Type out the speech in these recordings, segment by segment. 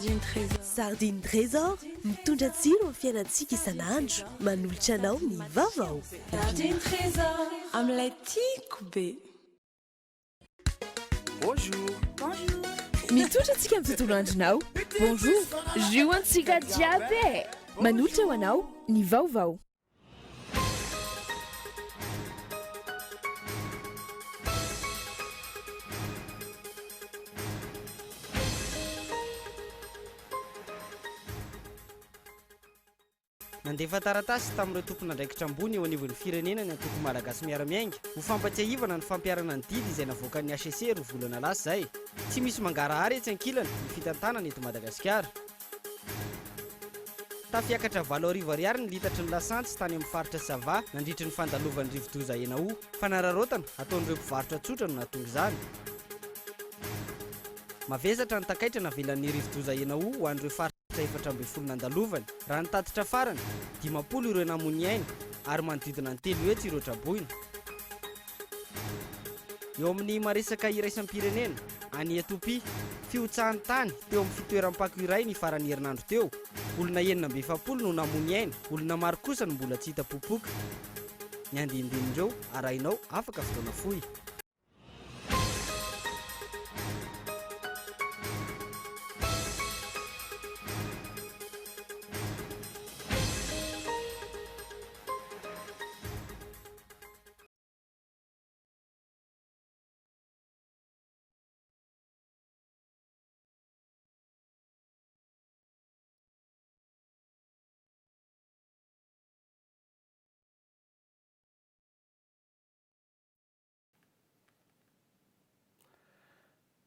Sardine Trésor mitondra tsiro amin'ny fiainantsika isan'andro, manolotra anao ny vaovao. Sardine Trésor amin'ilay tiako be. Bonjour. Bonjour. Mitondra antsika amin'ny tontolo andronao. Bonjour. Jus antsika jiaby. Manolotra ho anao ny vaovao. Nandefa taratasy tamin'ireo tompona andraikitra ambony eo anivon'ny firenena ny antoko malagasy miara-miainga ho fampatsiahivana ny fampiarana ny didy izay navoakan'ny HCC roa volana lasa izay. Tsy misy mangarahary etsy ankilany ny fitantanana eto Madagasikara. Tafiakatra 7 ariary ny litatry ny lasantsy tany amin'ny faritra Sava nandritry ny fandalovan'ny rivodoza Enao. Fanararotana ataon'ireo mpivarotra tsotra no nahatonga izany. Mavesatra ny takaitra navelan'ny rivodoza Enao ho an'ireo faritra 4 nandalovany. Raha nitatitra farany 50 ireo namony aina ary manodidina ny 3 hetsy ireo traboina. Eo amin'ny maresaka iraisam-pirenena any Etopia, fiotsahan'ny tany teo amin'ny fitoeram-pako iray ny farany herinandro teo. Olona 770 no namony aina, olona maro kosa no mbola tsy hita popoka. Ny andindinindreo arahinao afaka fotoana fohy.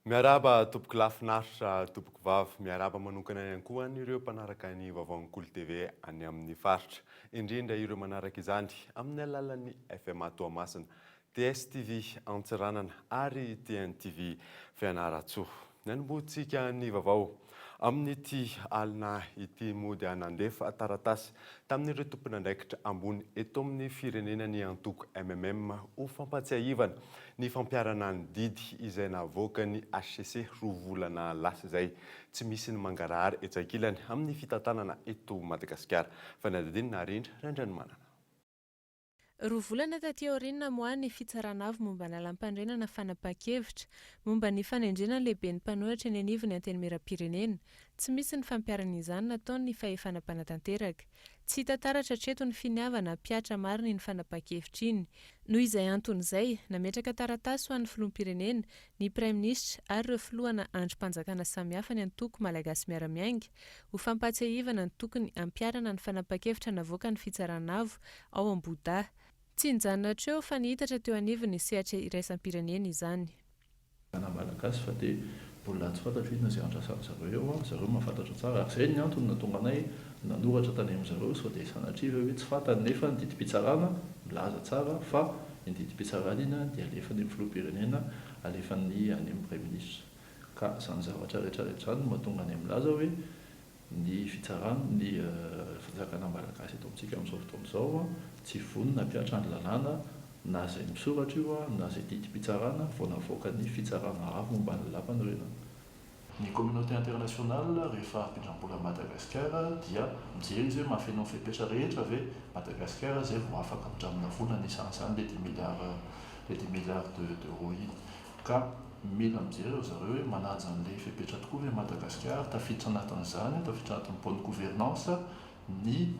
Miaraba tompoko lafinaritra tompoko vavy, miaraba manokana ihany koa ireo mpanaraka ny vaovao Kolo TV any amin'ny faritra, indrindra ireo manaraka izany amin'ny alalan'ny FM Toamasina, TSTV Antsiranana ary TNTV Fianaratsoa. Nanomboantsika ny vaovao amin'ity alina ity mody anandefa taratasy tamin'ireo tompona andraikitra ambony eto amin'ny firenena ny antoko MMM ho fampatsiahivana ny fampiarana ny didy izay navoaka ny HCC roa volana lasa izay. Tsy misy ny mangarahary etsy ankilany amin'ny fitantanana eto Madagasikara. Fanadinina arindra Randranomanana. Roa volana taty aoriana moa ny fitsarana avy momba ny lalam-pandrenana fanapahan-kevitra momba ny fanendrena lehibe ny mpanohitra ny anivony anteny miram-pirenena. Tsy misy ny fampiarana izany nataony ny fahefana mpanatanteraka. Tsy hita taratra hatreto ny finiavana mpiatra mariny ny fanapahan-kevitra iny. Noho izay anton'izay, nametraka taratasy ho an'ny filoham-pirenena, ny praiminisitra ary ireo filohana androm-panjakana samihafa ny antoko malagasy miara-miainga ho fampatsiahivana ny tokony ampiarana ny fanapahan-kevitra navoaka ny fitsarana avo ao Ambohidahy. Tsy nijanona hatreo fa nihitatra teo anivony sehatra iraisam-pirenena izany. Malagasy fa dia mbola tsy fantatra inona izay andrasan'zareo zareo mahafantatra tsara. Izay ny antony natonga anay nanoratra tany amin'zareo sao dia sanatria hoe tsy fantany nefa ny didim-pitsarana milaza tsara fa ny didim-pitsarana iny dia alefan'ny filoham-pirenena alefan'ny any amin'ny praiminisitra. Ka izany zavatra rehetrarehetra izany mahatonga any milaza hoe ny fitsarana ny fanjakana malagasy eto amintsika amin'izao fotoana izao tsy vonona mpiatra ny lalàna na izay misoratra io na izay didim-pitsarana vao navoaka ny fitsarana avo momba ny lapanirena. Ny communauté internationale rehefa ampindram-bola Madagasikara dia mijery izy hoe mahafenao fepetra rehetra ve Madagasikara izay vao afaka amindramina vola ny isan'izany le 10 milliards d'euros iny. Ka mila mijery zareo hoe manaja an'ilay fepetra tokoa ve Madagasikara, tafiditra anatin'izany, tafiditra anatin'ny bonne gouvernance ny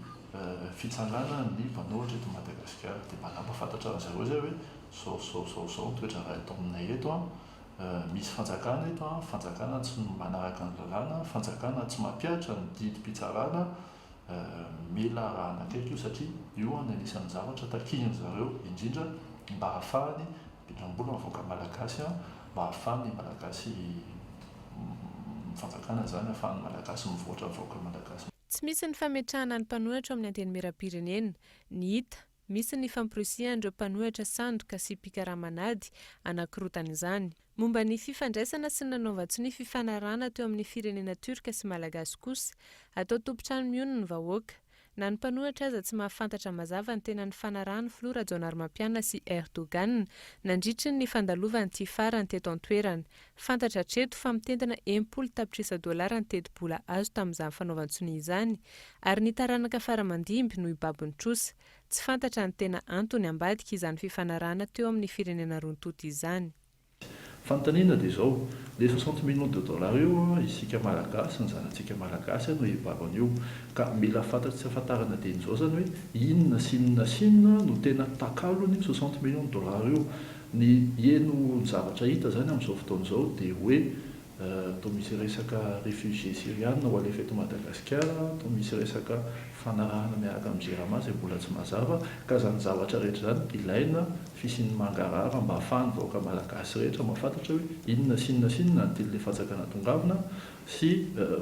fitsangana ny mpanohitra eto Madagasikara. Dia mba nampafantatra zareo zay hoe sao toetra raha eto aminay eto misy fanjakana eto fanjakana tsy manaraka ny lalàna, fanjakana tsy mampiatra ny didim-pitsarana. Mila raha anakaiky io satria io anisan'ny zavatra takihin zareo indrindra mba ahafahany mpindram-bola mivoaka malagasy mba ahafahany malagasy fanjakana zany ahafahany malagasy mivoatra mivoaka malagasy. Tsy misy ny fametrahana ny mpanohitra amin'ny anteny miram-pirenena. Ny hita misy ny famporisihan'ireo mpanohitra Sandoka sy Pikaramanady anankirotan'izany. Momba ny fifandraisana sy ny nanaovantsy ny fifanarahana teo amin'ny firenena Turka sy Malagasy kosa, atao tompotrano miono ny vahoaka. na ny mpanohitra aza tsy mahafantatra mazava ny tena ny fanarahany Flora Rajoelina sy Erdogan nandritry ny fandalovany ty farany teto an-toerana. Fantatra hatreto fa mitentana 10 tapitrisa dolara ny teti-bola azo tamin'izany fanaovan-tsony izany, ary ny taranaka faramandimby no ibabony trosa. Tsy fantatra ny tena antony ambadika izany fifanarahana teo amin'ny firenena rontoto izany. Fantaniana dia izao, le 60 millions de dollars io isika malagasy, ny zanantsika malagasy no ibabany io, ka mila fantatry sy afantarana dia izao zany hoe inona sy inona sy inona no tena takalony 60 millions de dollars io. Ny eno zavatra hita zany amin'izao fotoan'izao dia hoe toa misy resaka réfugié syriana ho alefa eto Madagasikara, toa misy resaka fanarahana miaraka amin'ny JIRAMA izay mbola tsy mazava, ka zany zavatra rehetra zany ilaina fisian'ny mangarara mba ahafahan'ny vahoaka malagasy rehetra mahafantatra hoe inona sy inona sy inona ny tily fatsakana tongavina sy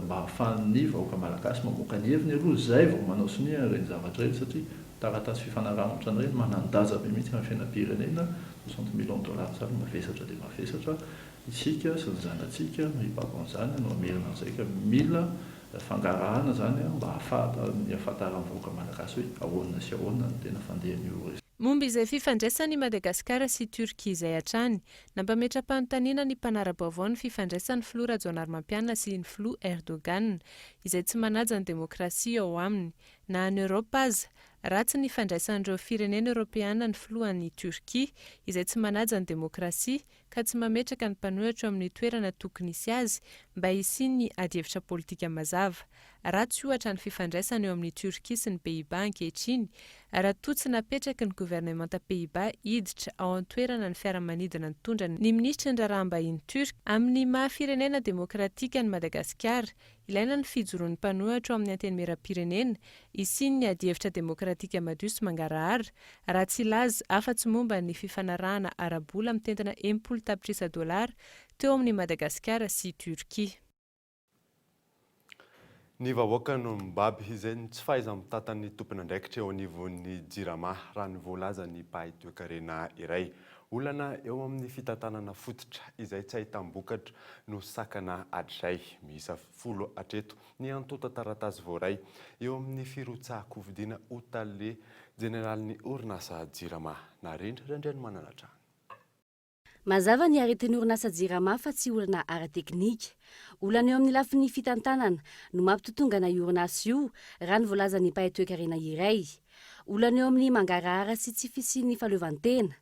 mba ahafahan'ny vahoaka malagasy mamoaka ny heviny aloha izay vao manao sonia ireny zavatra ireny, satria taratasy fifanarahana ohatran'ireny manandaja be mihitsy amin'ny fiainam-pirenena. 60 millions de dollars zany mavesatra dia mavesatra, isika sy ny zanantsika no ibabo an'izany no amerina an'izay, ka mila fangarahana zany mba ahafahan'ny ahafantaran'ny vahoaka malagasy hoe ahoana sy ahoana no tena fandehan'io. Momba izay fifandraisan'i Madagasikara sy Turkia izay hatrany, nampametra-panontaniana ny mpanara-baovao ny fifandraisan'ny Flora Rajoelina sy ny Flo Erdogan, izay tsy manaja ny demokrasia ao aminy. Na any Europa aza, ratsy ny fandraisan'ireo firenena Europeana ny Floan'ny Turkia, izay tsy manaja ny demokrasia, ka tsy mametraka ny mpanohitra amin'ny toerana tokony hisy azy mba hisiany adievitra politika mazava. Ratsy ohatra ny fifandraisana eo amin'ny Turkia sy ny Pays-Bas ankehitriny, raha toa tsy napetraky ny gouvernemanta Pays-Bas hiditra ao an-toerana ny fiaramanidina nitondra ny minisitry ny raharaham-bahiny Turk amin'ny mahafirenena demokratika ny Madagasikara, ilaina ny fijoroan'ny mpanohitra ao amin'ny anteny miram-pirenena hisiany adievitra demokratika madio sy mangarahara, raha tsy ilaza afa-tsy momba ny fifanarahana ara-bola mitentana 10 tapitrisa dolara teo amin'ny Madagasikara sy Turkia. Ny vahoaka no mibaby izay tsy fahaiza mitantan'ny tompony andraikitra eo anivon'ny JIRAMA raha ny voalaza ny mpahay toe-karena iray. Olana eo amin'ny fitantanana fototra izay tsy ahitam-bokatra no sakana hatrizay, miisa 10 hatreto ny antota taratasy voaray eo amin'ny firotsaha-kofidiana hotale jeneralin'ny orinasa JIRAMA. Narindra Randriany Mananatra. Mazava ny aretin'ny orinasa JIRAMA fa tsy olana ara-teknika. Olana eo amin'ny lafin'ny fitantanana no mampitotongana io orinasa io raha ny voalaza ny mpahay toe-karena iray. Olana eo amin'ny mangarahara sy tsy fisian'ny fahaleovantena.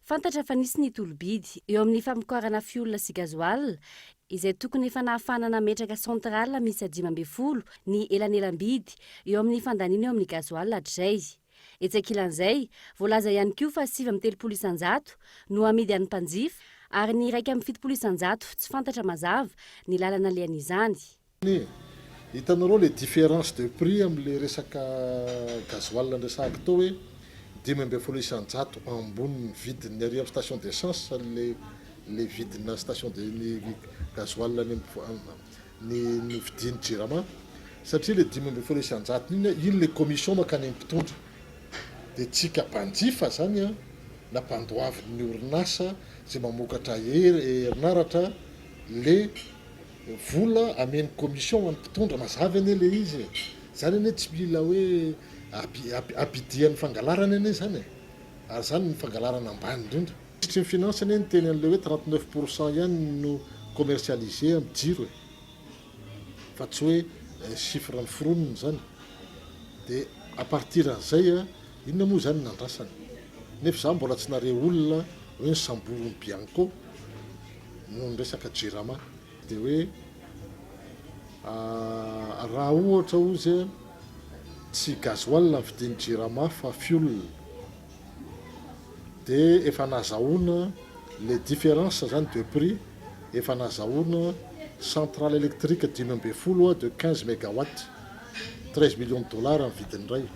Fantatra fa nisy ny tolobidy eo amin'ny famokarana fiola sy gazoal izay tokony efa nahafanana metraka sentrala misy 5 ny elanelam-bidy eo amin'ny fandaniana eo amin'ny gazoal hatrizay. Etsakilan'izay, voalaza ihany koa fa 730 isan-jato no amidy an'ny mpanjifa ary ny 170 isan-jato tsy fantatra mazava ny lalana lehan'izany. Hitanareo le différence de prix amin'le resaka gazoal nresahako tao hoe 520 isan-jato ambony vidiny ary amin'ny station d'essence le vidina station de gazoal ny vidiny JIRAMA, satria le 520 isan-jato iny le commission makany mpitondra. Dia tsika mpanjifa zany na mpandoavin'ny orinasa izay mamokatra herinaratra le vola amen'ny commission amin'ny mpitondra mazava ane le izy. Zany ane tsy mila hoe apidian'ny fangalarana ane zany. Ary zany ny fangalarana ambany indrindra. Ministry ny finance ane ny teny an'le hoe 39% ihany no commercialisé amin'ny jiro. Fa tsy hoe chiffre ny foroniny zany. Dia à partir d'izay inona moa zany nandrasany. Nefa za mbola tsy nare olona hoe ny Samborony Bianco no ny resaka JIRAMA. Dia hoe raha ohatra ozy tsy gazoal ny vidin'ny JIRAMA fa fiola, dia efa nazahoana les différences zany de prix, efa nazahoana centrale électrique 5 de 15 mégawatts 13 millions de dollars ny vidiny iray.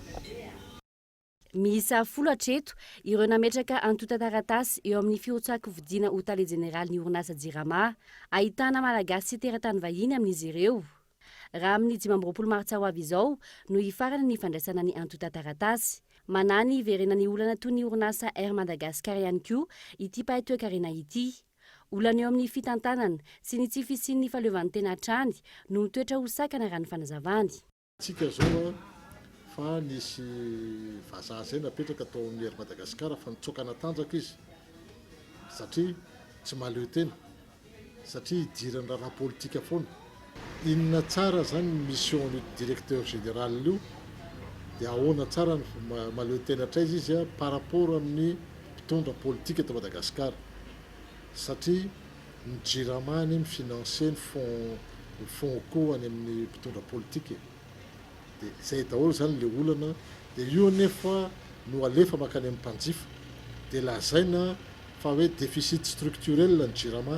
Miisa 10 hatreto ireo nametraka antota taratasy eo amin'ny firotsako vidina hotale jeneraly ny orinasa JIRAMA, ahitana malagasy sy teratany vahiny amin'izy ireo. Raha amin'ny 20 martsa ho avy izao no hifarana ny fandraisana ny antota taratasy. Manany iverena ny olana toy ny orinasa Air Madagascar ihany koa ity mpahay toe-karena ity. Olana eo amin'ny fitantanana sy ny tsy fisian'ny fahaleovantena hatrany no mitoetra ho sakana raha ny fanazavany. Tsika zao fa nisy vazaha zay napetraka ataon'ny ery Madagasikara fa nitsokana tanjaka izy satria tsy mahaleo tena satria idiran'ny raha politika foana. Inona tsara zany mission ny directeur général io dia ahoana tsara ny mahaleo tena hatraiza izy par rapport amin'ny mpitondra politika eto Madagasikara satria ny JIRAMA ny mifinancer ny fond ko any amin'ny mpitondra politika dia zay daholo zany le olana dia io nefa no alefa makany amin'ny mpanjifa dia lazaina fa hoe déficit structurel ny JIRAMA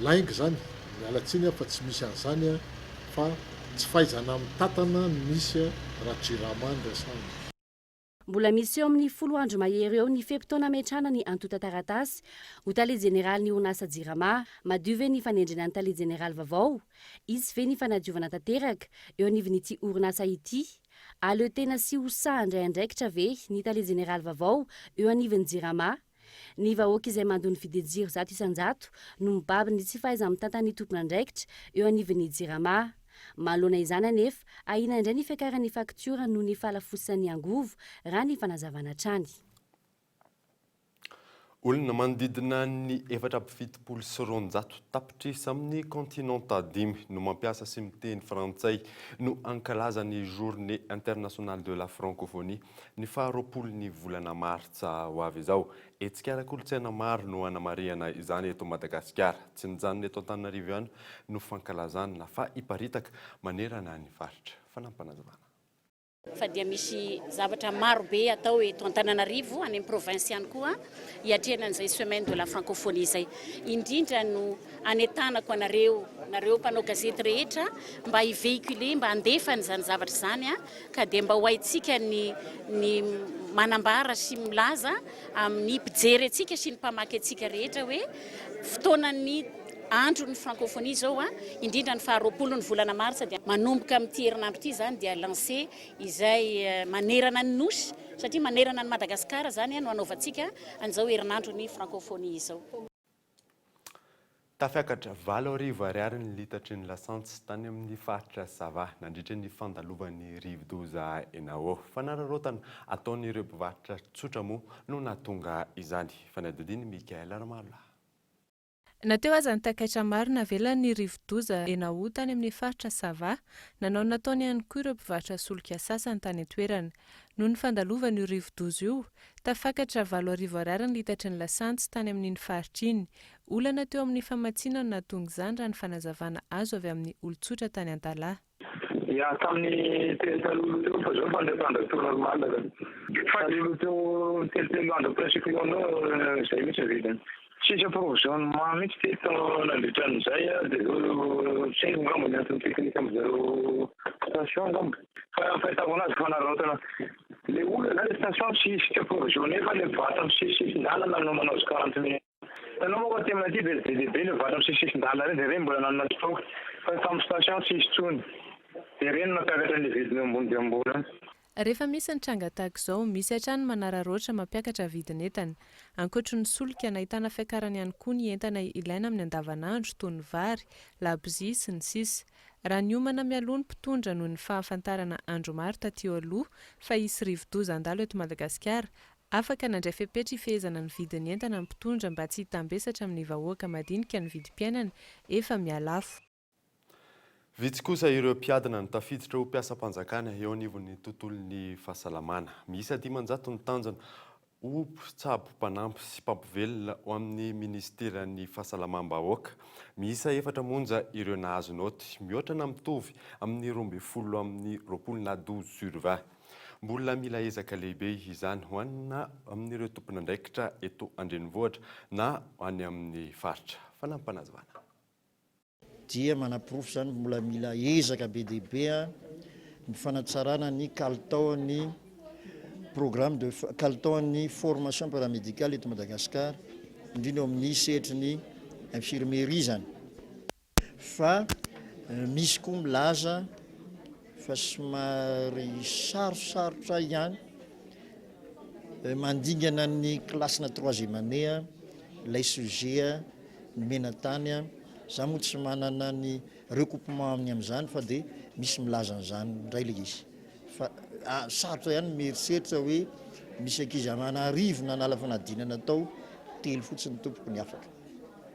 lainga zany mialatsiny fa tsy misy an'izany fa tsy fahaizana amin'ny tantana misy raha JIRAMA ny resahana. Mbola misy eo amin'ny 10 andro mahery eo ny fepitaona ametrahana ny antota taratasy ho tale jeneraly ny orinasa JIRAMA madio ve ny fanendrena ny tale jeneraly vaovao izy ve ny fanadiovana tanteraka eo anivon'ity orinasa ity aleo tena sy hosaha indraindraikitra ve ny tale jeneraly vaovao eo anivon'ny JIRAMA. Ny vahoaka izay mandony vidinjiro 100 isan-jato no mibaby ny tsy fahaiza mitantany tompon'andraikitra eo anivon'ny JIRAMA. Mahalona izany anefa ahina indray ny fiakaran'ny faktiora noho ny fahalafosan'ny angovo raha ny fanazavana trany. Olona manodidina ny 470 sy 200 tapitrisa amin'ny continenta 5 no mampiasa sy miteny frantsay no ankalaza ny journée internationale de la francophonie ny faharoapolon'ny volana martsa ho avy izao. Etsikara kolontsaina maro no anamariana izany eto Madagasikara. Tsy nijanona eto Antananarivo ihany no fankalazana fa iparitaka manerana ny faritra. Fanampanazavana. Fa dia misy zavatra maro be atao eto Antananarivo any amin'ny province ihany koa hiatrehana an'izay semaine de la francophonie izay. Indrindra no anetanako anareo mpanao gazety rehetra mba hivéhiculer mba handefa n'izany zavatra izany ka dia mba ho haitsika ny manambara sy milaza amin'ny mpijery antsika sy ny mpamaky antsika rehetra hoe fotoanan'ny andro ny francophonie zao indrindra ny faharoapolon'ny volana martsa dia manomboka amin'ity herinandro ity zany dia lancé izay manerana ny nosy satria manerana ny Madagasikara zany no anaovantsika an'izao herinandro ny francophonie izao. Tafiakatra 7 ariary ny litatry ny lasantsy tany amin'ny faritra Sava nandritra ny fandalovan'ny rivo-doza Enao. Fanararotana ataon'ireo mpivarotra tsotra moa no nahatonga izany. Fanadidiny Mikaela Ramala. Nateo aza ny takaitra maro navelan'ny rivo-doza Enao tany amin'ny faritra Sava nanao nataony ihany koa ireo mpivarotra solika sasany tany an-toerana. Noho ny fandalovan'io rivo-doza io, tafakatra 7 ariary ny litatry ny lasantsy tany amin'iny faritra iny. Olana teo amin'ny famatsiana no nahatonga izany raha ny fanazavana azo avy amin'ny olon-tsotra tany an-talahy. Ja, tamin'ny telo teo fa zao fandepandra teo normal fa teo telo andro presque zay mihitsy vidiny. Sisa provisionnement mihitsy teto nandritra an'izay dia zao sengo ngamba ny antony teknika amin'izareo station ngamba. Fa fahitako anazy fanararaotana le olona zany station sisika provisionné fa le vata amin'ny sisin-dalana no manao 40 minutes. Tanao moa ty amin'ity be le vata amin'ny sisin-dalana reny dia reny mbola nanana stock fa tamin'ny station sisy tsony dia reny mampiakatra ny vidiny ambony dia ambony. Rehefa misy ny tranga tahaka izao, misy hatrany manararaotra mampiakatra vidin'entana. Ankoatra ny solika nahitana fiakarany ihany koa ny entana ilaina amin'ny andavanandro toy ny vary, labozia sy ny sisa. Raha ny homana mialoha ny mpitondra noho ny fahafantarana andro maro taty aloha fa hisy rivo-doza handalo eto Madagasikara, afaka nandray fepetra ifehezana ny vidin'ny entana ny mpitondra mba tsy hitambesatra amin'ny vahoaka madinika ny vidim-piainana efa mialafo. Vitsy kosa ireo mpiadana ny tafiditra ho mpiasam-panjakana eo anivon'ny tontolon'ny fahasalamana. Miisa 500 ny tanjona ho mpitsabo mpanampy sy mpampivelona ho amin'ny ministeran'ny fahasalamam-bahoaka. Miisa 4 monja ireo nahazo naoty mihoatrana mitovy amin'ny 12 amin'ny 12/20. Mbola mila ezaka lehibe izany ho anina amin'ireo tompon'andraikitra eto Andrenivohitra na any amin'ny faritra. Fanampanazavana. Dia manaprofo zany mbola mila ezaka be dehibe ny fanatsarana ny kalitaon'ny programme de kalitaon'ny formation paramédicale eto Madagasikara indrindra amin'ny setrin'ny infirmerie zany fa misy koa milaza fa somary sarosarotra ihany mandingana ny klasina 3e année lay sujet ny menatany za moa tsy manana ny recoupement amin'ny amin'izany fa dia misy milaza an'izany indray le izy fa sarotra ihany mieriseritra hoe misy ankizy amanarivo na nala fanadinana tao telo fotsiny tompoko ny afaka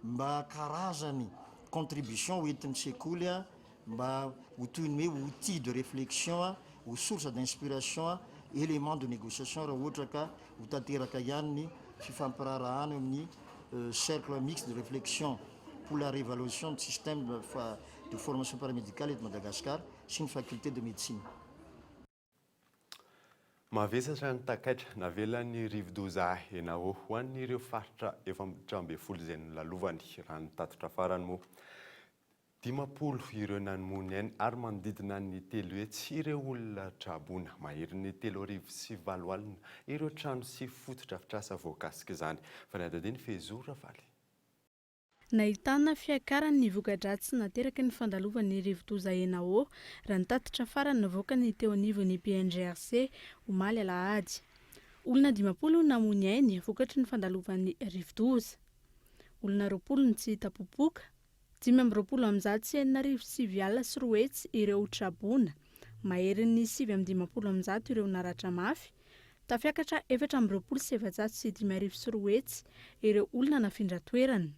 mba karazany contribution hoentin'ny sekoly a mba ho toy ny hoe outil de réflexion a ho source d'inspiration élément de négociation raha ohatra ka ho tanteraka ihany ny fifampirarahana amin'ny cercle mixte de réflexion pour la réévaluation du système de formation paramédicale eto Madagascar sy ny faculté de médecine. Mavesatra ny takaitra navelan'ny rivo-doza enao ho an'ireo faritra efa mitrambe folo izay nolalovany raha ny tatitra farany moa 10 ireo nanomony any ary manodidina ny telo hetsy ireo olona trabona mahery ny 3,4 alina ireo trano sy fotodrafitrasa voakasika izany fa ny adadiny fezora valy. Nahitana fiakaran'ny voka-dratsy nateraky ny fandalovan'ny rivo-doza enao raha ny tatitra farany navoakany teo anivon'ny PNGRC omaly alahady. Olona 10 namony ainy vokatry ny fandalovan'ny rivo-doza. Olona 20 tsy hita popoka, 5,694 ireo trabona, mahery ny 7,10 ireo naratra mafy, tafiakatra 4,704 ireo olona nafindra toerana.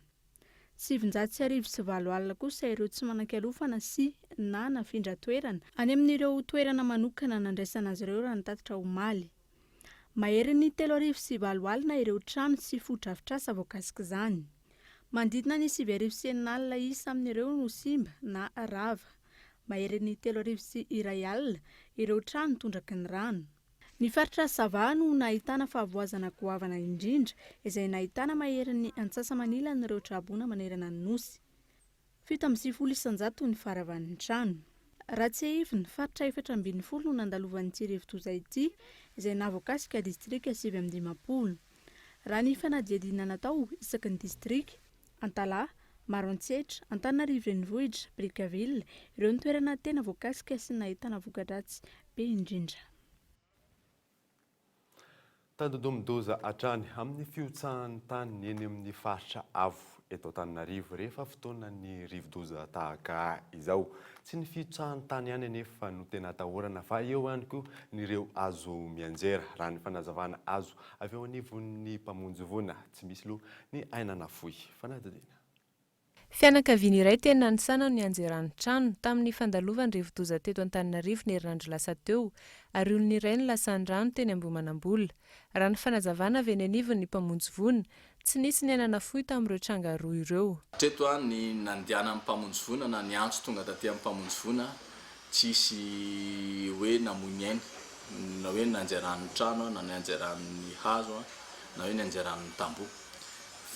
704 alina kosa ireo tsy manan-kialofana sy na nafindra toerana any amin'ireo toerana manokana nandraisana azy ireo raha nitatitra omaly. Mahery ny 3,4 alina ireo trano sy fotodrafitrasa voakasika izany. Mandidina ny 7,9 alina isa amin'ireo no simba na rava. Mahery ny 3,1 alina ireo trano tondraky ny rano. Ny faritra Sava no nahitana fahavoazana goavana indrindra izay nahitana mahery ny Antsasa-Manila ireo trabona manerana ny nosy. 7,900 ny faravan'ny trano. Ratsehivy ny faritra 4,40 no nandalovan'ity rivo-doza ity izay navoakasika distrika 7,10. Raha ny fanadihadiana natao isaky ny distrika Antala, Maroantsetra, Antananarivo renivohitra, Brickaville ireo ny toerana tena voakasika sy nahitana voka-dratsy be indrindra. Tandodomdoza hatrany amin'ny fiotsahan'ny tany eny amin'ny faritra avo eto Antananarivo rehefa fotoanan'ny rivo-doza tahaka izao. Tsy ny fiotsahan'ny tany ihany anefa no tena atahorana fa eo ihany koa nireo hazo mianjera raha ny fanazavana hazo avy eo anivon'ny mpamonjy voana tsy misy loha ny ainana fohy fanadidina. Fianakaviana iray tena nisana ny anjeran'ny trano tamin'ny fandalovan'ny rivo-doza teto Antananarivo ny herinandro lasa teo ary olona iray ny lasan'ny rano teny Ambohimanambola. Raha ny fanazavana avy eny anivon'ny mpamonjy voana tsy nisy ny ainana fohy tamin'ireo tranga roa ireo. Treto ny nandiana amin'ny mpamonjy voana na ny antso tonga taty amin'ny mpamonjy voana tsisy hoe namony ainy na hoe nanjeran'ny trano na nanjeran'ny hazo na hoe nanjeran'ny tamboho.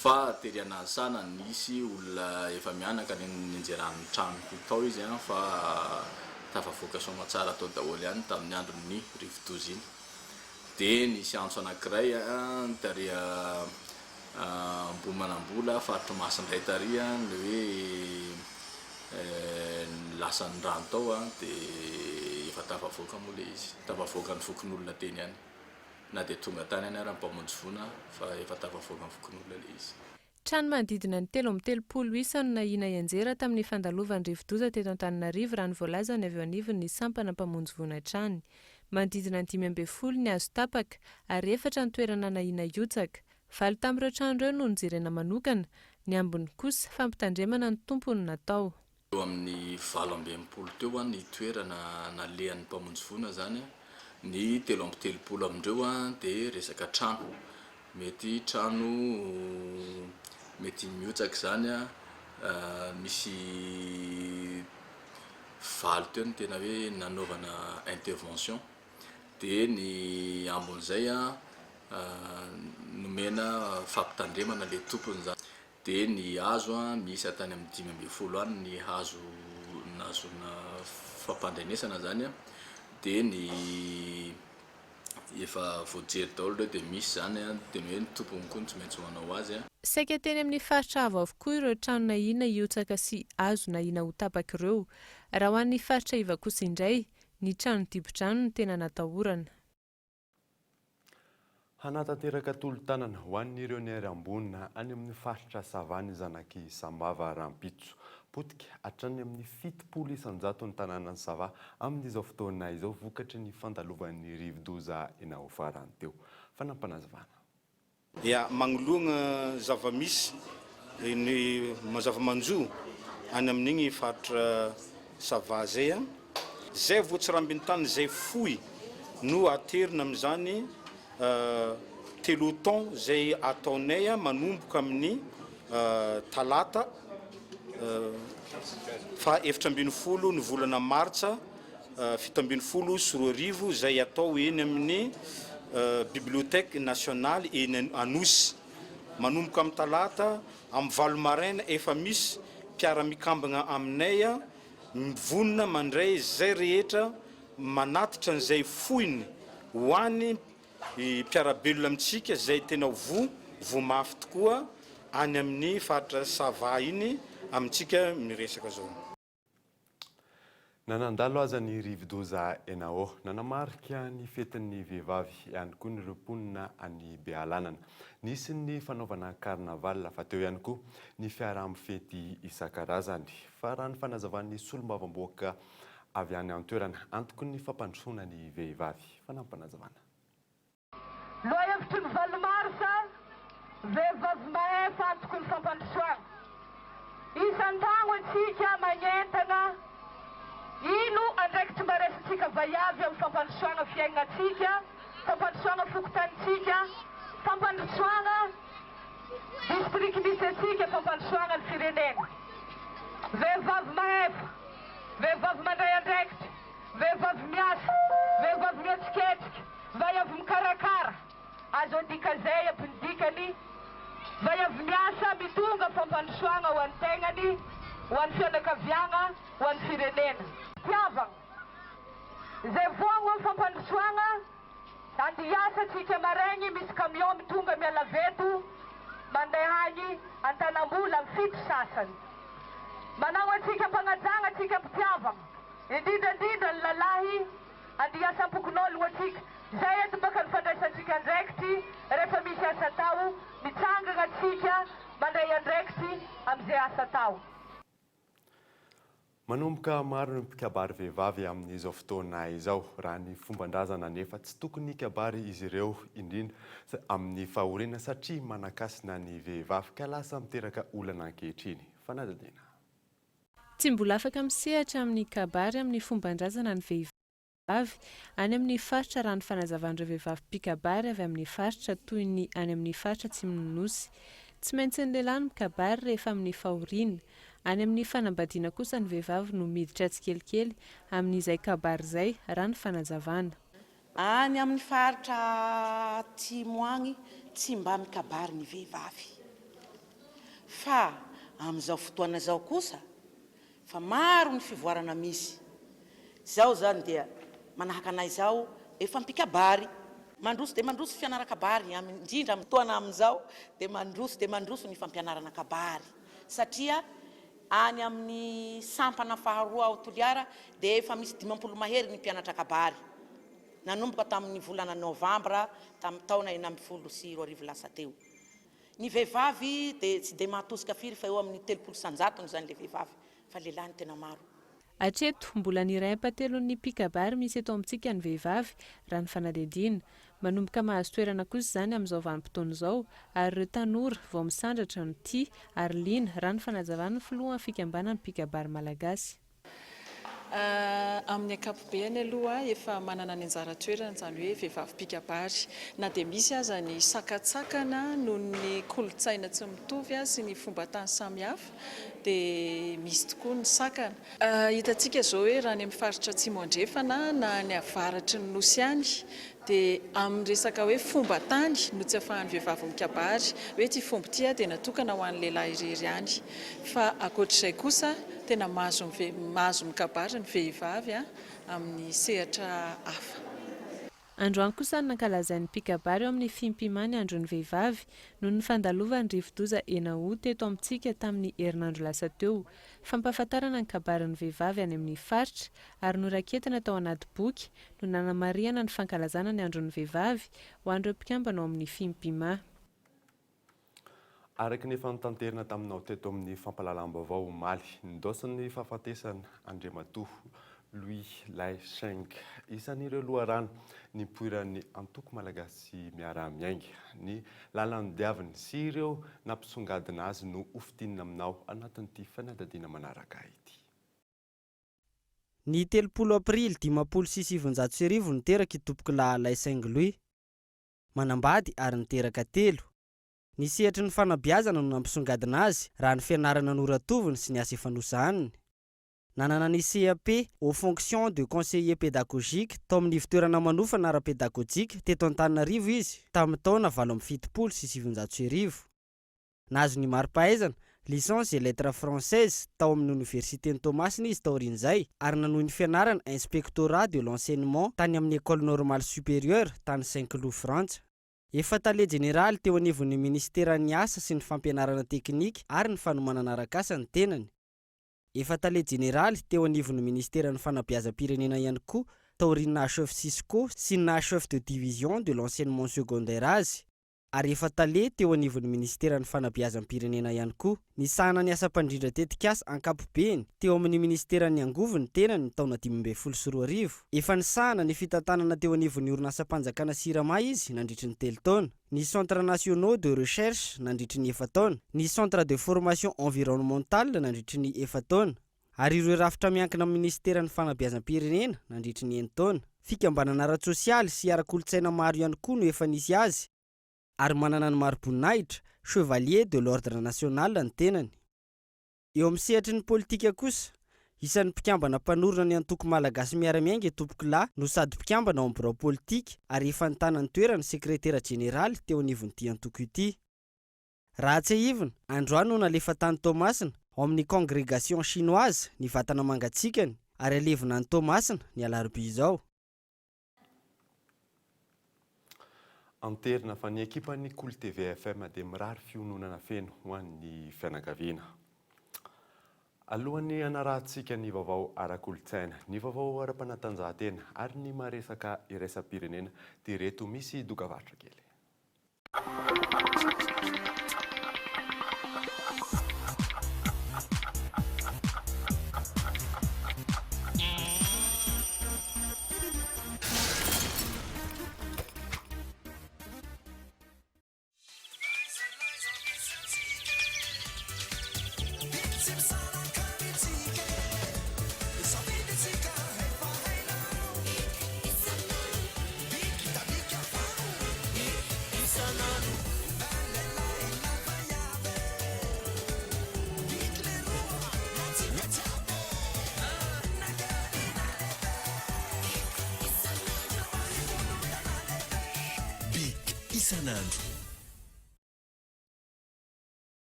Fa teriana sana nisy olona efa mianaka ny anjeran'ny trano tao izy fa tafavoaka soma tsara atao daholo ihany tamin'ny andron'ny rivo-doza iny. Dia nisy antso anankiray taria Ambohimanambola faritra Masindray taria ny hoe lasan'ny rano tao dia efa tafavoaka moa le izy, tafavoaka ny fokon'olona teny ihany. Na dia tonga tany any ary mpamonjy voana fa efa tafavoaka ny fokon'olona le izy. Trano manodidina ny 3,30 isa no nahina ianjera tamin'ny fandalovan'ny rivo-doza teto Antananarivo raha ny voalazany avy eo anivon'ny sampana mpamonjy voana hatrany. Manodidina ny 5,10 ny hazo tapaka ary 4 ny toerana nahina iotsaka. 9 tamin'ireo trano ireo no nijerena manokana, ny ambiny kosa fampitandremana ny tompony natao. Eo amin'ny 20 teo ny toerana nalehan'ny mpamonjy voana zany. Ny 3,30 amindreo dia resaka trano. Mety trano mety miotsaka zany misy 20 teo ny tena hoe nanaovana intervention. Dia ny ambon'izay nomena fampitandremana le tompony zany. Dia ny hazo misy atany amin'ny 5,10 any ny hazo nazona fampandrenesana zany. Dia ny efa voajery daholo dia misy zany dia hoe ny tompony koa tsy maintsy manao azy. Saika teny amin'ny faritra avo avokoa ireo trano nahina iotsaka sy hazo nahina ho tapaka ireo. Raha ho an'ny faritra iva kosa indray, ny trano dibo-drano no tena natahorana. Hanatanteraka tolo-tanana ho an'ireo ny ambonina any amin'ny faritra savany zanaky Sambava Rampitso. Potika hatrany amin'ny 70 isanjato ny tanàna ny Sava amin'izao fotoana izao vokatry ny fandalovan'ny rivo-doza eny ho farany teo. Fanampanahavana. Ya magnoloana zavamisy ny mazava-manjo any amin'igny faritra Sava zay zay voatsirambiny tany zay foy no aterina amin'izany teloton zay ataonay manomboka amin'ny talata fa 7 ny volana martsa 7 sy 20 zay atao eny amin'ny bibliothèque nationale eny Anosy manomboka amin'ny talata amin'ny Valomaraina efa misy mpiara-mikambagna aminay mivonina mandray zay rehetra manatitra an'izay foiny ho any mpiarabelona amintsika zay tena vo mafy tokoa any amin'ny faritra Sava iny amintsika miresaka zao. Nanandalo aza ny rivo-doza enao nanamarika ny fetin'ny vehivavy ihany koa ny romponina any Bealanana. Nisy ny fanaovana karnaval fa teo ihany koa ny fiaraha-mifety isan-karazany. Fa raha ny fanazavan'ny solombavam-boaka avy any an-toerana antoko ny fampandrosoana ny vehivavy. Fanampanazavana. Loahevitry ny valomarsa vehivavy mahefa antoko ny fampandrosoana. Isan-tagno antsika magnentana ino andraikitsy maresintsika vaiavy amin'ny fampandrosoana fiaignatsika, fampandrosoana fokotanitsika, fampandrosoana district misy atsika, fampandrosoana ny firenena. Vehivavy mahefa, vehivavy mandray andraikitra, vehivavy miasa, vehivavy mietsiketsika, vaiavy mikarakara. Azo andika zay ampindikany vaiavy miasa mitonga fampandrosoana ho an'ny tegnany, ho an'ny fianakaviagna, ho an'ny firenena. Tiavagna zay voagno amin'ny fampandrosoana andiasa tsika maraigny misy camion mitonga miala veto mandeha agny Antanambola amin'ny 7 sasany. Manao antsika mpanajagna atsika mpitiavagna indrindrandrindra ny lalahy andiasa ampokon'ologno atsika. Zay edy baka ny fandraisantsika andraikity rehefa misy asa tao mitsangana atsika mandray andraikity amin'izay asa tao. Manomboka maro ny mpikabary vehivavy amin'izao fotoana izao raha ny fomban-drazana nefa tsy tokony kabary izy ireo indrindra amin'ny fahoriana satria manakasina ny vehivavy ka lasa miteraka olana ankehitriny. Fanadadena. Tsy mbola afaka misehatra amin'ny kabary amin'ny fomban-drazana ny vehivavy any amin'ny faritra raha ny fanazavan'ireo vehivavy mpikabary avy amin'ny faritra toy ny any amin'ny faritra Atsimonosy. Tsy maintsy ny lehilahy ny mikabary rehefa amin'ny fahoriana. Any amin'ny fanambadiana kosa ny vehivavy no miditra tsikelikely amin'izay kabary zay raha ny fanazavana. Any amin'ny faritra Atsimo agny tsy mba mikabary ny vehivavy. Fa amin'izao fotoana zao kosa fa maro ny fivoarana misy. Zao zany dia manahaka anay zao efa mpikabary. Mandroso de mandroso fianaran-kabary indrindra amin'ny fotoana amin'izao de mandroso ny fampianarana kabary. Satria any amin'ny sampana faharoa ao Toliara dia efa misy 50 mahery ny mpianatra kabary. Nanomboka tamin'ny volana Novambra tamin'ny taona 2020 lasa teo. Ny vehivavy dia tsy dia mahatosika firy fa eo amin'ny 30 isanjato zany le vehivavy fa lehilahy ny tena maro. Hatreto mbola ny iray ampatelon'ny mpikabary misy eto amintsika ny vehivavy raha ny fanadihadiana. Manomboka mahazo toerana kosa zany amin'izao vanim-potoana izao ary ireo tanora vao misandratra ny tia ary liana raha ny fanazavana ny filoha fikambanana mpikabary malagasy. Amin'ny ankapobeny aloha efa manana ny anjara toerana zany hoe vehivavy mpikabary na dia misy aza ny sakatsakana noho ny kolontsaina tsy mitovy sy ny fomba tany samihafa dia misy tokoa ny sakana. Hitantsika zao hoe raha ny amin'ny faritra Atsimo andrefana na ny avaratry ny nosy any dia amin'ny resaka hoe fomba tany no tsy ahafahan'ny vehivavy mikabary hoe ty fomba ty dia natokana ho an'ny lehilahy irery ihany fa ankoatr'izay kosa tena mahazo mikabary ny vehivavy amin'ny sehatra hafa. Androany kosa nankalazain'ny mpikabary eo amin'ny fimpimany andron'ny vehivavy noho ny fandalovan'ny rivodoza enao teto amintsika tamin'ny herinandro lasa teo. Fampahafantarana ny kabarin'ny vehivavy any amin'ny faritra ary noraiketina tao anaty boky no nanamariana ny fankalazana ny andron'ny vehivavy ho an'ireo mpikambana ao amin'ny fimpima. Araka ny efa nitanterana taminao teto amin'ny fampalalam-baovao omaly nidosany fahafatesana Andriamatoa Louis Laisheng isan'ireo loharano nipoiran'ny antoko malagasy miara-miainga ny lalan'ny diaviny sy ireo nampisongadina azy no ofitinina aminao anatin'ity fanadadiana manaraka ity. Ny 30 aprily 509 niteraka tompoko Laisheng Louis manambady ary niteraka 3. Nisehatra ny fanabeazana no nampisongadina azy raha ny fianarana noratoviny sy ny asa efanosahany. Nanana ny CAP aux fonctions de conseiller pédagogique tao amin'ny fitoerana manofana ara-pédagogique teto Antananarivo izy tamin'ny taona 1770. Nahazo ny mari-pahaizana licence et lettres françaises tao amin'ny université Thomasina izy taorian'izay ary nanohy ny fianarana inspectorat de l'enseignement tany amin'ny école normale supérieure tany Saint-Cloud Frantsa. Efa tale général teo anivon'ny ministeran'ny asa sy ny fampianarana teknika ary ny fanomanana arak'asa ny tenany. Efa tale général teo anivon'ny ministeran'ny fanabeazam-pirenena ihany koa taoriana chef Cisco sy na chef de division de l'enseignement secondaire azy. Ary efa tale teo anivon'ny ministeran'ny fanabeazam-pirenena ihany koa. Nisahana ny asa-pandrindra tetikasa ankapobeny teo amin'ny ministeran'ny angovony tenany taona 2012. Efa nisahana ny fitantanana teo anivon'ny orinasa-panjakana Sirama izy nandritry ny 3 taona. Ny centres nationaux de recherche nandritry ny 4 taona. Ny centre de formation environnementale nandritry ny 4 taona. Ary ireo rafitra miankina amin'ny ministeran'ny fanabeazam-pirenena nandritry ny 1 taona. Fikambanana ara-tsosialy sy ara-kolotsaina maro ihany koa no efa nisy azy. Ary manana ny mari-boninahitra chevalier de l'ordre national ny tenany. Eo amin'ny sehatry ny politika kosa, isan'ny mpikambana mpanorona ny antoko malagasy miara-miainga tompoko no sady mpikambana ao amin'ny birao politika ary efa nitana ny toerany sekretera général teo anivon'ity antoko ity. Raha tsy ahivina, androany no nalefa tany Thomasina ao amin'ny congrégation chinoise ny vatana mangatsikany ary alevina ny Thomasina ny alarobia izao. Anterina fa ny ekipan'ny Cool TV FM dia mirary fiononana feno ho an'ny fianakaviana. Alohan'ny anarantsika ny vaovao ara-kolotsaina, ny vaovao ara-panatanjahantena ary ny maresaka iraisam-pirenena dia reto misy dokavatra kely.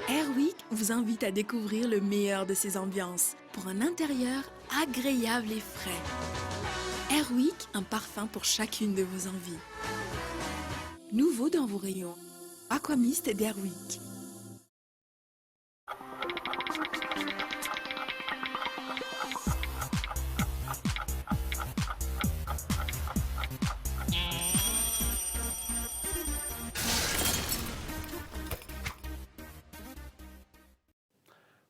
Airwick vous invite à découvrir le meilleur de ses ambiances pour un intérieur agréable et frais. Airwick, un parfum pour chacune de vos envies. Nouveau dans vos rayons, Aquamist d'Airwick.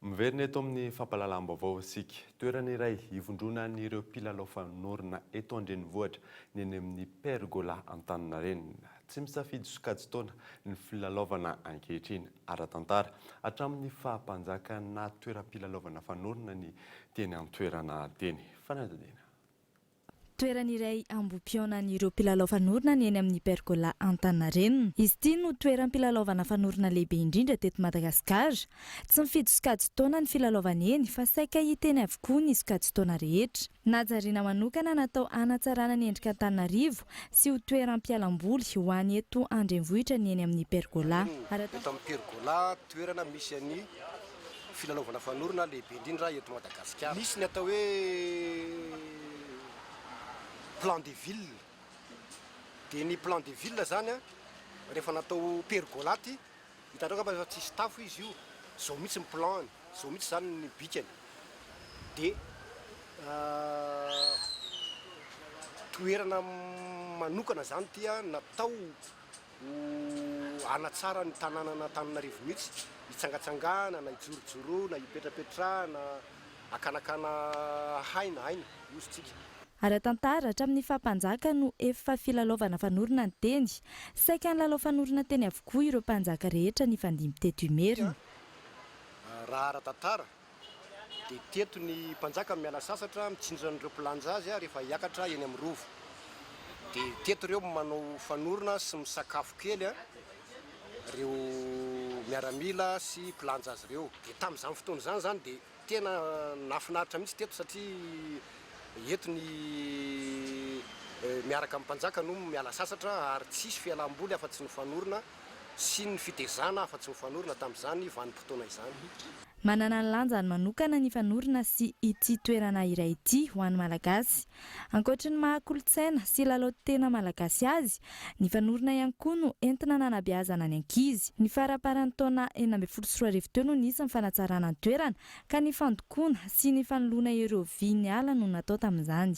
Miverina eto amin'ny fampalalam-baovao isika. Toerana iray hivondrona n'ireo mpilalao fanorona eto an-drenivohitra ny eny amin'ny pergola Antaninarenina. Tsy misafidy sokajy taona ny filalaovana ankehitriny ara-tantara hatramin'ny fahampanjakana toeram-pilalaovana fanorona ny teny an-toerana teny. Fanadadiana. Toeran'iray ambom-pionan'ireo mpilalao fanorona ny eny amin'ny pergola Antaninarenina. Izy ity no toeram-pilalaovana fanorona lehibe indrindra teto Madagasikara. Tsy mifidy sokajy taona ny filalaovana eny fa saika hiteny avokoa ny sokajy taona rehetra. Najariana manokana natao hanatsarana ny endrika Antananarivo sy ho toeram-pialamboly ho an'ny eto an-drenivohitra ny eny amin'ny pergola. Eto amin'ny pergola toerana misy any filalaovana fanorona lehibe indrindra eto Madagasikara. Misy ny atao hoe plan de ville dia ny plan de ville zany a rehefa natao pergolaty hitanao ka fa tsisy tafo izy io zao mihitsy ny plan zao mihitsy zany ny bikany dia toerana manokana zany tia natao anatsara ny tanànana Antananarivo mihitsy hitsangatsanganana hijorojoroana hipetrapetrahana akanakana haina iosytsika ara-tantara hatramin'ny fampanjaka no efa filalaovana fanorona ny teny saika ny lalao fanorona teny avokoa ireo mpanjaka rehetra ny fandimby teto imerina raha ara-tantara dia teto ny mpanjaka miala sasatra mitsinjonan'ireo pilanja azy rehefa hiakatra eny amin'ny rovo dia teto ireo manao fanorona sy misakafo kely reo miaramila sy pilanja azy ireo dia tamin'izany fotoana izany zany dia tena nafinaritra mihitsy teto satria eto ny miaraka amin'ny mpanjaka no miala sasatra ary tsisy fialam-boly afa-tsy ny fanorona sy ny fitezana afa-tsy ny fanorona tamin'izany vanim-potoana izany manana ny lanjany manokana ny fanorona sy ity toerana iray ity ho an'ny malagasy ankoatra ny maha-kolontsaina sy lalao tena malagasy azy ny fanorona ihany koa no entina nanabeazana ny ankizy ny faraparan'ny taona 2014 teo no nisy ny fanatsarana ny toerana ka ny fandokoana sy ny fanoloana ireo vy ny ala no natao tamin'izany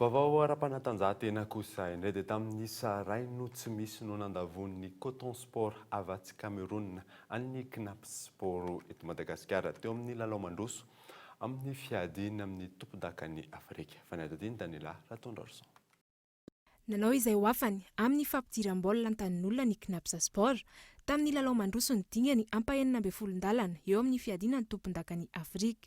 vaovao ara-panatanjahantena kosa indray dia tamin'ny saray no tsy misy no nandavon'ny Coton Sport avatsy Cameroun an'ny Knap Sport eto Madagasikara teo amin'ny lalao mandroso amin'ny fiadina amin'ny tompon-dakan'ny Afrika fanadadiny Daniela Ratondrarson lalao izay hoafany amin'ny fampidiram-baolina an-tanin'olona ny Knap Sport tamin'ny lalao mandroso ny dingany ampahenina 12 eo amin'ny fiadina ny tompon-dakan'ny Afrika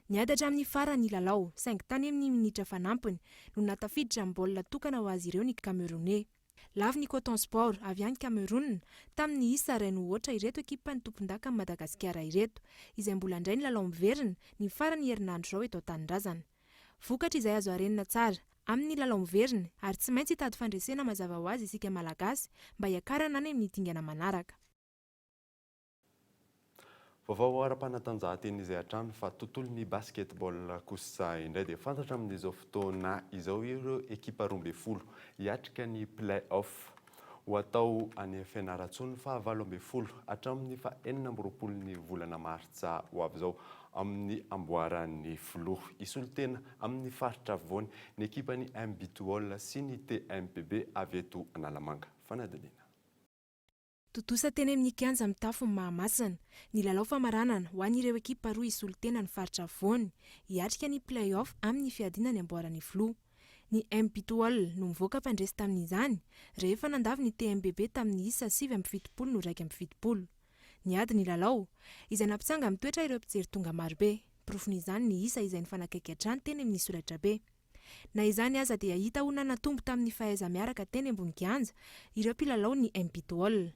niadatra amin'ny farany lalao saingy tany amin'ny minitra fanampiny no natafiditra amin'ny baolina tokana ho azy ireo ny Camerounais. Lavy ny Coton Sport avy any Cameroun tamin'ny isa ray no ohatra ireto ekipa ny tompon-daka amin'ny Madagasikara ireto izay mbola indray ny lalao miverina ny farany herinandro zao eto an-tanindrazana. Vokatra izay azo harenina tsara amin'ny lalao miverina ary tsy maintsy hitady fandresena mazava ho azy isika malagasy mba hiakarana any amin'ny dingana manaraka. Vaovao ara-panatanjahantena izay hatrany fa tontolon'ny basketball kosa indray dia fantatra amin'izao fotoana izao ireo ekipa 12 hiatrika ny play-off ho atao any Fianarantsoa fa 17 hatramin'ny fa 14 volana martsa ho avy izao amin'ny amboaran'ny filoha isolitena amin'ny faritra afovoany ny ekipan'ny MBTOL sy ny TMPB avy eto Analamanga fanadinina. Totosa teny amin'ny kianja amin'ny tafo Mahamasina ny lalao famaranana ho an'ireo ekipa roa isolitena ny faritra afovoany hiatrika ny play-off amin'ny fiadina ny amboaran'ny filoha. Ny MBTOL no mivoaka mpandresy tamin'izany rehefa nandavy ny TMBB tamin'ny isa 7-70 no 1-70. Niady ny lalao izay nampitsanga mitoetra ireo mpijery tonga marobe profon'izany ny isa izay ny fanakaiky hatrany teny amin'ny soratra be. Na izany aza dia hita ho nanatombo tamin'ny fahaiza miaraka teny ambony kianja ireo mpilalao ny MBTOL.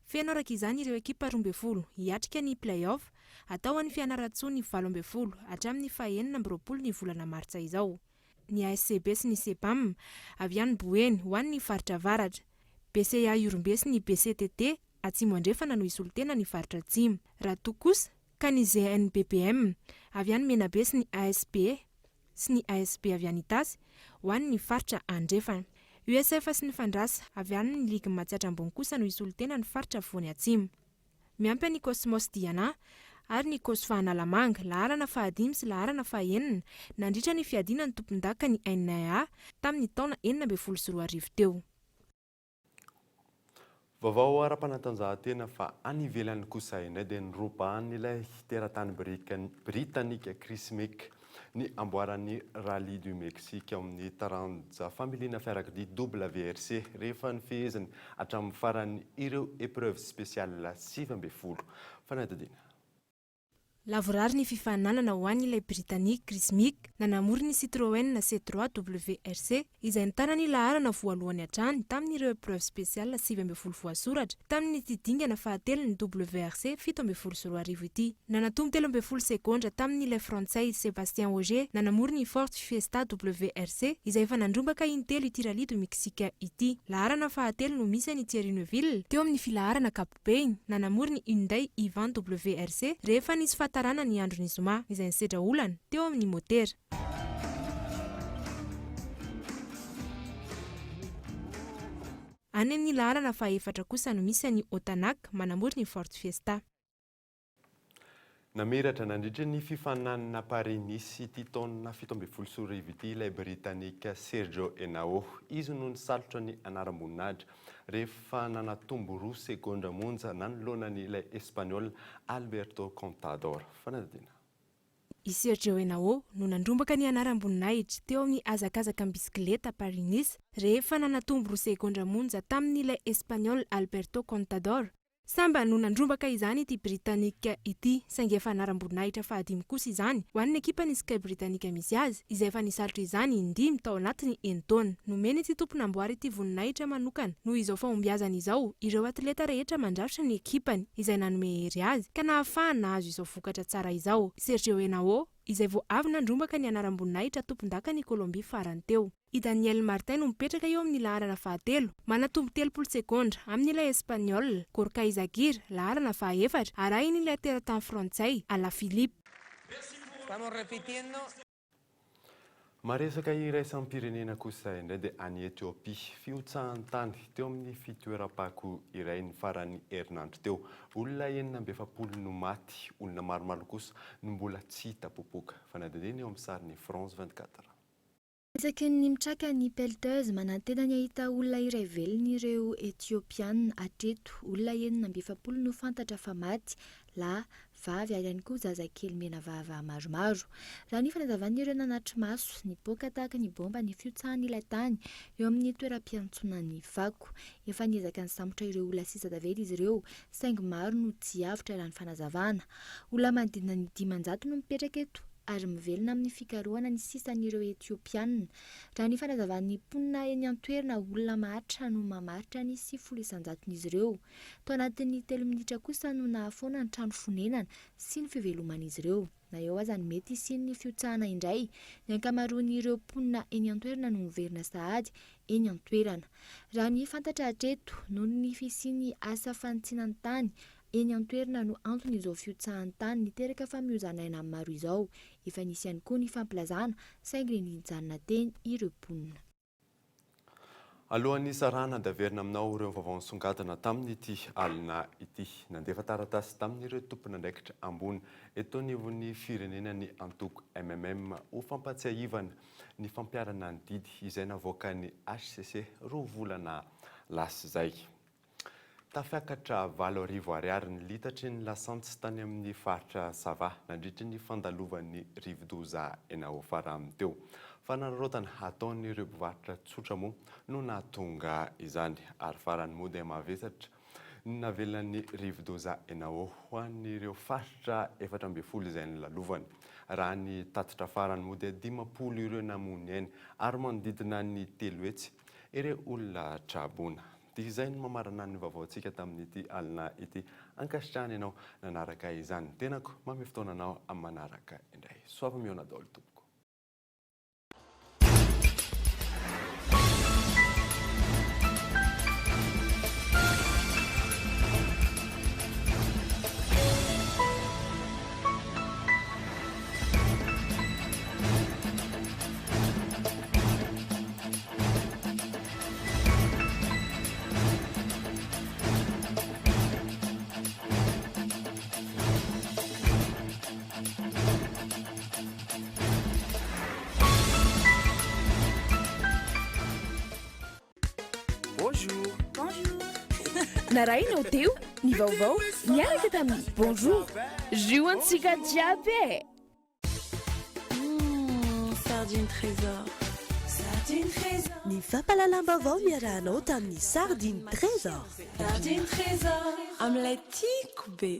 Feno araka izany ireo ekipa 12 hiatrika ny play-off atao any Fianarantsoa ny 17 hatramin'ny 9 ny volana martsa izao. Ny ASCB sy ny CEPAM avy any Boeny ho an'ny faritra avaratra. BCA Urumbe sy ny BCTT atsimo andrefana no isolitena ny faritra atsimo. Raha toa kosa ka ny ZNBPM avy any Menabe sy ny ASP sy ny ASP avy any Itasy ho an'ny faritra andrefana. USF sy ny Fandrasa avy any ny Ligue Matsiatra ambony kosa no isolitena ny faritra afovoany atsimo. Miampy ny Cosmos Diana ary ny Kosfa Analamanga laharana 5 sy laharana 9 nandritra ny fiadina ny tompon-daka ny NA tamin'ny taona 2014 teo. Vaovao ara-panatanjahantena fa any ivelany kosa indray dia nirobahan'ilay teratany Britanika Chris Meek ny amboaran'ny Rally du Mexique amin'ny taranja familiana fiarakodia WRC rehefa ny fehezany hatramin'ny farany ireo épreuve spéciale 20 fanadidina. Lavorary ny fifananana ho an'ilay Britannique Chris Meek nanamory ny Citroën C3 WRC izay nitanany laharana voalohany hatrany tamin'ireo épreuve spéciale 20 voasoratra tamin'ny tidingana fahatelo ny WRC 17 ity. Nanatombo 13 sekondra tamin'ilay Frantsay Sébastien Ogier nanamory ny Ford Fiesta WRC izay efa nandrombaka intelo ity Rally du Mexique ity. Laharana fahatelo no misy ny Thierry Neuville teo amin'ny filaharana Capobeny nanamory ny Hyundai Ivan WRC rehefa nisy tarana ny andro ny zoma izay nisedra olana teo amin'ny motera. any amin'ny lalana fahaefatra kosa no misy ny Otanak manambory ny Fort Fiesta. Namiratra nandritra ny fifananana Paris-Nice ity taona 17 ity ilay Britanika Sergio Henao. Izy no nisalotra ny anaram-boninahitra rehefa nanatombo 2 sekondra monja nanoloana ilay Espagnol Alberto Contador. Fanadina. I Sergio Henao no nandrombaka ny anaram-boninahitra teo amin'ny azakazaka bisikileta Paris-Nice rehefa nanatombo 2 sekondra monja tamin'ilay Espagnol Alberto Contador. Samba no nandrombaka izany ity Britanika ity, saingy efa anaram-boninahitra fahadimy kosa izany ho an'ny ekipan'ny Sky Britanika misy azy, izay efa nisalotra izany indimy tao anatiny enitaona. Nomeny ity tompon'amboary ity voninahitra manokana noho izao fahombiazana izao ireo atleta rehetra mandrafitra ny ekipany izay nanome hery azy ka nahafahana nahazo izao vokatra tsara izao. Sergio Henao izay vao avy nandrombaka ny anaram-boninahitra tompon-daka ny Colombie farany teo. I Daniel Martin no mipetraka eo amin'ny laharana fahatelo, manatombo 30 sekondra amin'ilay Espagnol Gorka Izagir laharana fahaefatra, arahin'ilay teratany frantsay Alaphilippe. Maresaka iraisam-pirenena kosa indray dia any Etiopia fiotsahan-tany teo amin'ny fitoeram-pako iray ny farany herinandro teo. Olona 7 no maty, olona maromaro kosa no mbola tsy tapopoka. Fanadininy eo amin'ny sariny France 24. Isaky ny mitraka ny pelleteuse manantena ny ahita olona iray velona ireo Etiopiana hatreto. Olona 7 no fantatra fa maty, lahy, vavy ary ihany koa zazakely mena vava maromaro. Raha ny fanazavan'ireo nanatry maso ny boka tahaka ny bomba ny fiotsahan'ilay tany eo amin'ny toeram-piantsonan'ny fako. Efa niezaka ny samotra ireo olona 6 davela izy ireo, saingy maro no tsy avitra raha ny fanazavana. Olona manodidina ny 500 no mipetraka eto ary mivelona amin'ny fikarohana ny sisan'ireo Etiopiana. Raha ny fanazavan'ny mponina eny an-toerana olona maharitra no mamaritra ny 700 ireo. Tao anatin'ny 3 minitra kosa no nahafoana ny trano fonenana sy ny fiveloman'izy ireo. Na eo aza ny mety isian'ny fiotsahana indray, ny ankamaroan'ireo mponina eny an-toerana no miverina sahady eny an-toerana. Raha ny fantatra hatreto noho ny fisian'ny asa fanitsina ny tany eny an-toerana no antony izao fiotsahan tany niteraka famiozanaina amin'ny maro izao. Efa nisy ihany koa ny fampilazana saingy nijanona teny ireo mponina. Alohan'ny sarana daverina aminao ireo vaovao nisongadina tamin'ity alina ity. Nandefa taratasy tamin'ireo tompon'andraikitra ambony eto anivon'ny firenena ny antoko MMM ho fampatsiahivana ny fampiarana ny didy izay navoaka ny HCC 2 volana lasa izay. Tafiakatra 7 ariary ny litatry ny lasantsy tany amin'ny faritra Sava nandritry ny fandalovan'ny rivodoza Henao farany teo. Fanararaotana ataon'ireo mpivarotra tsotra moa no nahatonga izany ary farany moa dia mavesatra navelan'ny rivodoza Henao ho an'ireo faritra 14 izay nilalovany. Raha ny tatitra farany moa dia 50 ireo namony ainy ary manodidina ny 3 hetsy ireo olona trabona. Izay no mamarana ny vaovaontsika tamin'ity alina ity. Ankasitrahana ianao nanaraka izany. Tenako mamy fotoananao amin'ny manaraka indray. Soava miona daholo tompoko. Narainao teo ny vaovao niaraka tamin'ny bonjour juantsika jiaby. Sardine trésor. Sardine trésor. Ny fampalalam-baovao miarahanao tamin'ny Sardine trésor. Sardine trésor. Amin'ilay tiako be.